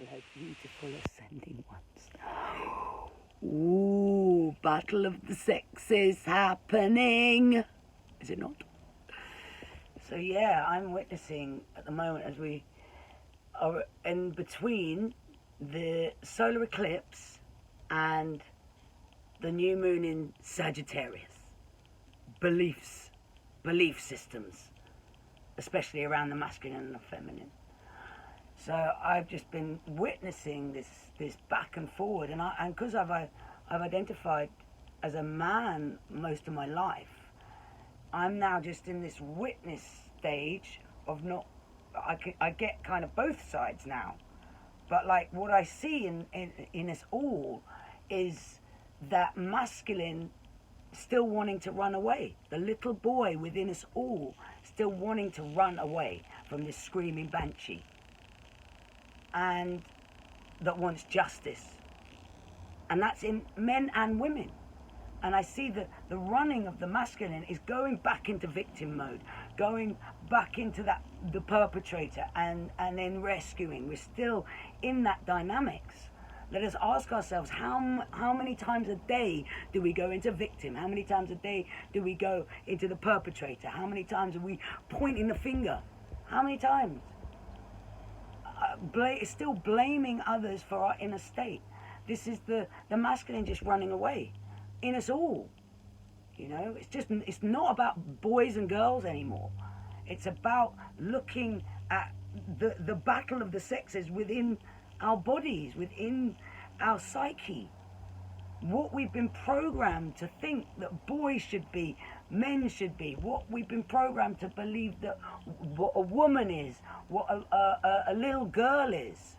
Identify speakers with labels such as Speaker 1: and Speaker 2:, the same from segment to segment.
Speaker 1: Hello, beautiful ascending ones. Ooh, battle of the sexes happening. Is it not? So yeah, I'm witnessing at the moment as we are in between the solar eclipse and the new moon in Sagittarius. Belief systems, especially around the masculine and the feminine. So I've just been witnessing this back and forward, and because I've identified as a man most of my life, I'm now just in this witness stage of not. I get kind of both sides now, but like what I see in us all is that masculine still wanting to run away. The little boy within us all still wanting to run away from this screaming banshee, and that wants justice. And that's in men and women. And I see the running of the masculine is going back into victim mode, going back into the perpetrator and then rescuing. We're still in that dynamics. Let us ask ourselves, how many times a day do we go into victim? How many times a day do we go into the perpetrator? How many times are we pointing the finger? How many times? Still blaming others for our inner state. This is the masculine just running away in us all. You know, it's not about boys and girls anymore. It's about looking at the battle of the sexes within our bodies, within our psyche. What we've been programmed to think that boys should be, men should be, what we've been programmed to believe that what a woman is, what a little girl is.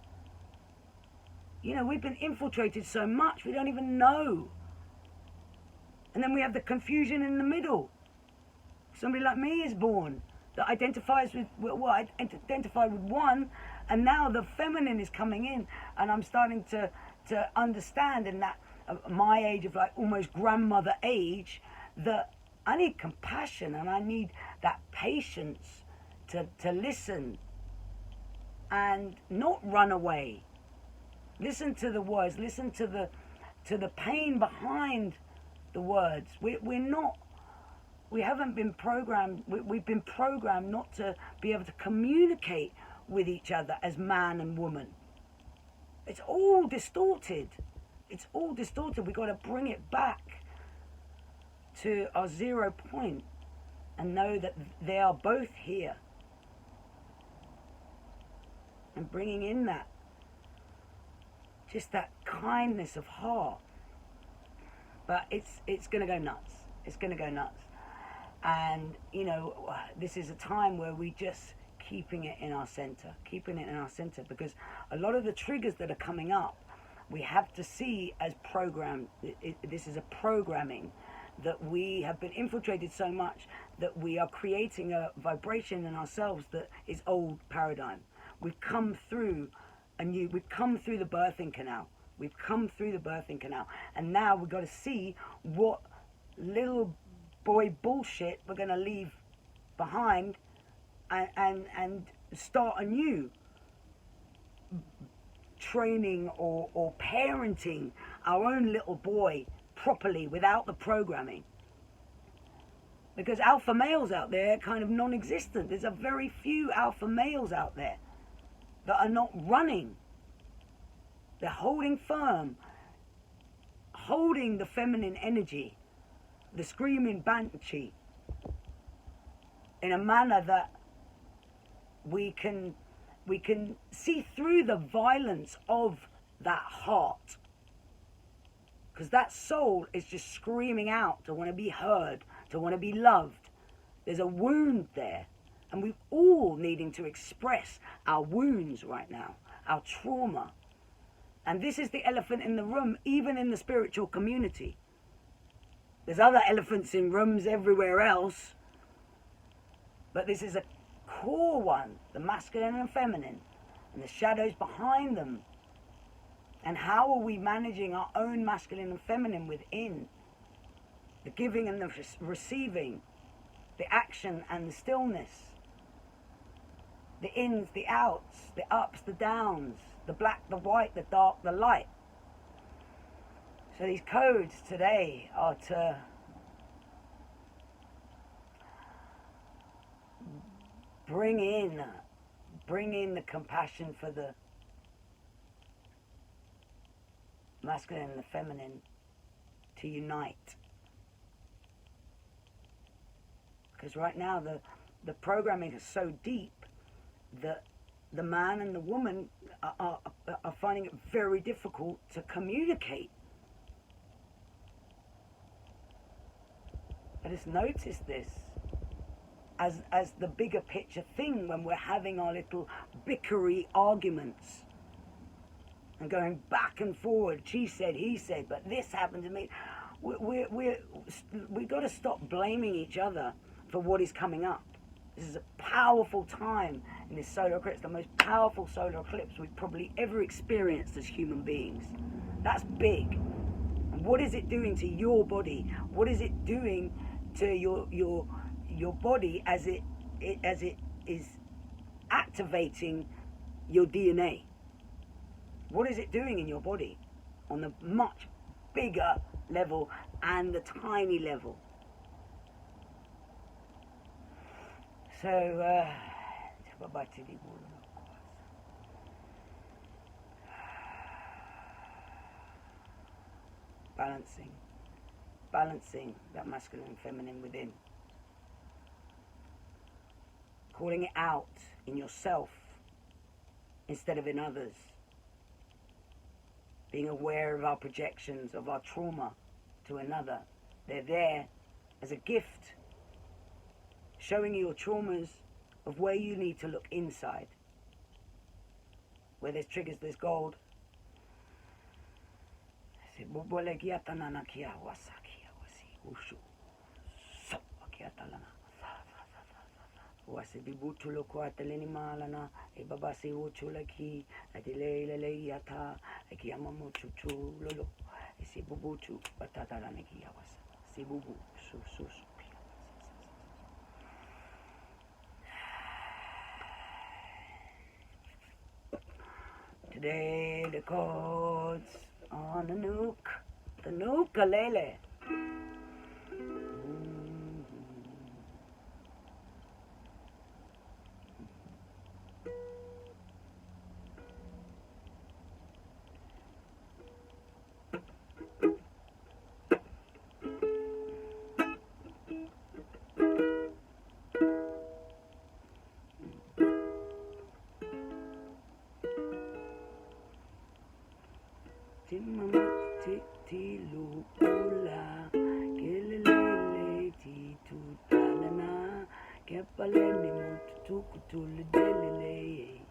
Speaker 1: You know, we've been infiltrated so much we don't even know. And then we have the confusion in the middle. Somebody like me is born that identifies with, well, I identified with one, and now the feminine is coming in, and I'm starting to understand in that my age of like almost grandmother age that I need compassion and I need that patience to listen and not run away. Listen to the words, listen to the pain behind the words. We haven't been programmed, we've been programmed not to be able to communicate with each other as man and woman. It's all distorted. It's all distorted. We've got to bring it back to our 0 point and know that they are both here. And bringing in that, just that kindness of heart. But it's going to go nuts. It's going to go nuts. And, you know, this is a time where we just keeping it in our center, because a lot of the triggers that are coming up, we have to see as programmed. This is a programming that we have been infiltrated so much that we are creating a vibration in ourselves that is old paradigm. We've come through the birthing canal. And now we've got to see what little boy bullshit we're going to leave behind and start a new training or parenting our own little boy properly without the programming. Because alpha males out there are kind of non-existent. There's a very few alpha males out there that are not running. They're holding firm, holding the feminine energy, the screaming banshee, in a manner that we can see through the violence of that heart. Because that soul is just screaming out to want to be heard, to want to be loved. There's a wound there. And we're all needing to express our wounds right now, our trauma. And this is the elephant in the room, even in the spiritual community. There's other elephants in rooms everywhere else. But this is a core one, the masculine and feminine, and the shadows behind them. And how are we managing our own masculine and feminine within? The giving and the receiving, the action and the stillness, the ins, the outs, the ups, the downs, the black, the white, the dark, the light. So these codes today are to bring in the compassion for the masculine and the feminine to unite. Because right now the programming is so deep that the man and the woman are finding it very difficult to communicate. I just noticed this as the bigger picture thing when we're having our little bickery arguments and going back and forward. She said, he said, but this happened to me. We got to stop blaming each other for what is coming up. This is a powerful time in this solar eclipse, the most powerful solar eclipse we've probably ever experienced as human beings. That's big. And what is it doing to your body? What is it doing to your body as it is activating your DNA? What is it doing in your body on the much bigger level and the tiny level? So, balancing that masculine and feminine within. Calling it out in yourself instead of in others. Being aware of our projections, of our trauma to another. They're there as a gift, showing you your traumas of where you need to look inside. Where there's triggers, there's gold. Wasi bibutu loko ataleni malana e babasi uchula ki adile lele yata aki amamu chuchu lolo e si bubutu batata la neki yawasa si bubu su Today the chords on the ukulele. Timama titilu pula kelele titutalana kepaleni mutu kutule delele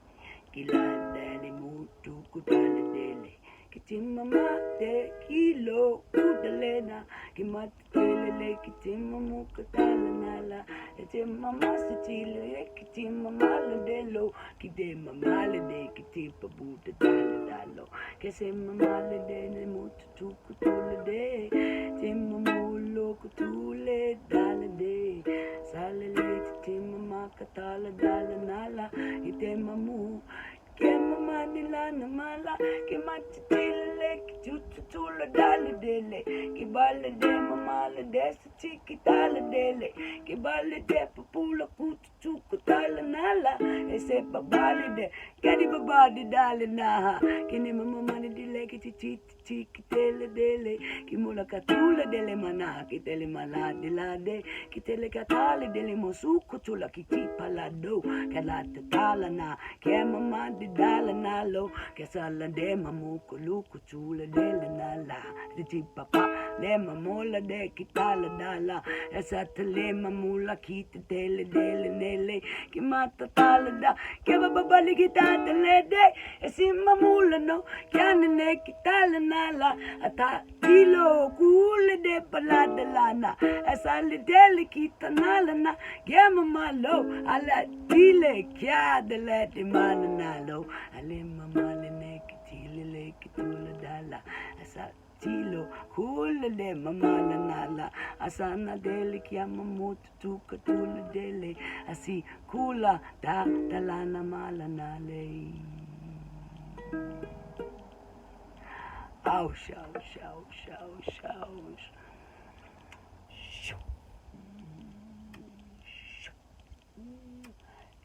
Speaker 1: kiladani mutu kutale dele kitimama te kilo udalena kimatele kitimamu kutalanala kitimama sitile kitimama ladelo kitimama lade kitipa buta dalo kese mamale de mutu kutule de timamulo kutule dale de salele timama katala dala nala itemamu Kemama nila namala, kematitile, kitutula dale dele, kibale de mamala de satiki dale dele, kibale de papula kutu kutala nala, ese babali de, kedi babadi dale naha, kini mama dile kititi kitele dele, kimula katula dele mana, kitele mana dilade, kitele katale dele mosuku tula kitipa lado, kalata tala na, kemama dala nalo kesala de mamuko luku chula dele nala de papa de mamola de kitala dala esatale mamula kite dele nele kimata tala da keba babali kitata de esimamula no kyane kitala nala ata kilo kule de balada lana esale dele kitanala na gema malo ala dile kya dele de manalo Alima malene kitile kitula dala asa tilo kula de mamala nala asana dele kiama mutu tukatula dele asi kula da dalana mala nale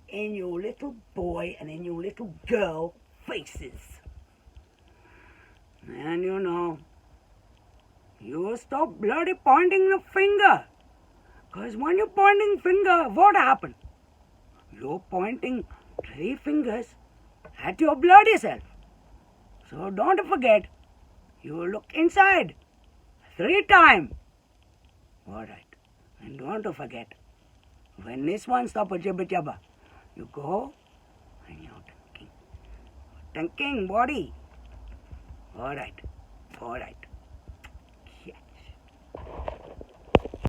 Speaker 1: In your little boy and in your little girl faces. And you know, you stop bloody pointing the finger. Because when you're pointing finger, what happened? You're pointing 3 fingers at your bloody self. So don't forget, you look inside 3 times. Alright. And don't forget, when this one stops a jibba jabba, you go and you're thinking body. Alright.